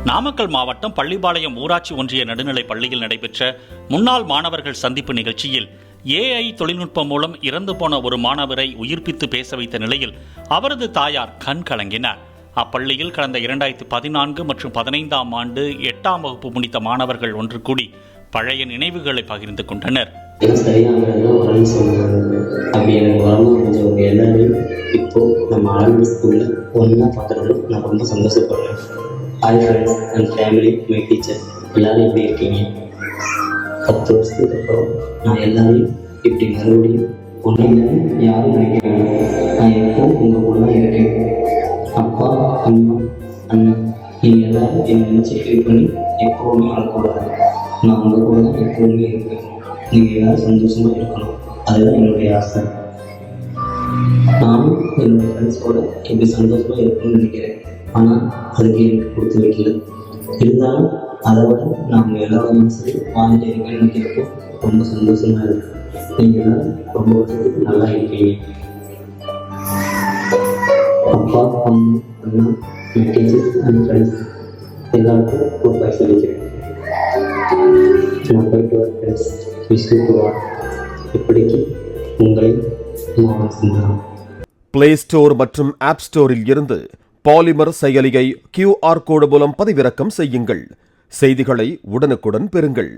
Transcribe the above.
நாமக்கல் மாவட்டம் பள்ளிப்பாளையம் ஊராட்சி ஒன்றிய நடுநிலைப் பள்ளியில் நடைபெற்ற முன்னாள் மாணவர்கள் சந்திப்பு நிகழ்ச்சியில் AI தொழில்நுட்பம் மூலம் இறந்து போன ஒரு மாணவரை உயிர்ப்பித்து பேச வைத்த நிலையில் அவரது தாயார் கண் கலங்கினார். அப்பள்ளியில் கடந்த 2014 மற்றும் 15ஆம் ஆண்டு 8ஆம் வகுப்பு முடித்த மாணவர்கள் ஒன்று கூடி பழைய நினைவுகளை பகிர்ந்து கொண்டனர். இப்போ நம்ம ஆரம்ப ஸ்கூல்ல ஒன்னா பார்க்கறது நான் ரொம்ப சந்தோஷப்படுறேன். Hi friends and family, my teacher, எல்லாரும் எப்படி இருக்கீங்க? 10 வருஷத்துக்கு அப்புறம் நான் எல்லாரையும் இப்படி மறுபடியும் ஒன்றும் யாரும் நினைக்கிறேன். நான் எப்போ உங்கள் கூட இருக்கேன். அப்பா, அம்மா, அண்ணா, நீங்கள் எல்லாரும் என்னை நினச்சி ஃபீல் பண்ணி எப்போவுமே அழக்கூடாது. நான் உங்கள் கூட தான் எப்போவுமே இருக்கேன். நீங்கள் எல்லாரும் சந்தோஷமாக இருக்கணும், அதுதான் என்னுடைய ஆசை. நானும் என்னோடய ஃப்ரெண்ட்ஸோட இப்படி சந்தோஷமாக இருக்கணும்னு நினைக்கிறேன். ஆனால் அதுக்கு எனக்கு கொடுத்து வைக்கல. இருந்தாலும் அதை விட நான் உங்கள் எல்லாரோட மனசு வாழ்ந்துட்டு இருக்கேன்னு நினைக்கிறப்போ ரொம்ப சந்தோஷமாக இருக்குது. நீங்கள் எல்லாம் ரொம்ப வருஷத்துக்கு நல்லா இருக்கீங்க. அப்பா, அம்மா, அண்ணா, டீச்சர்ஸ் அண்ட் ஃப்ரெண்ட்ஸ் எல்லாருக்கும் ஒரு பாய் சொல்லிக்கிறேன். நான் போயிட்டு வர ஃப்ரெண்ட்ஸ், விஷ்ணுக்கு வா. இப்படிக்கு உங்களை மோகன் சின்ஹா. பிளே ஸ்டோர் மற்றும் ஆப் ஸ்டோரில் இருந்து பாலிமர் செயலியை QR கோடு மூலம் பதிவிறக்கம் செய்யுங்கள். செய்திகளை உடனுக்குடன் பெறுங்கள்.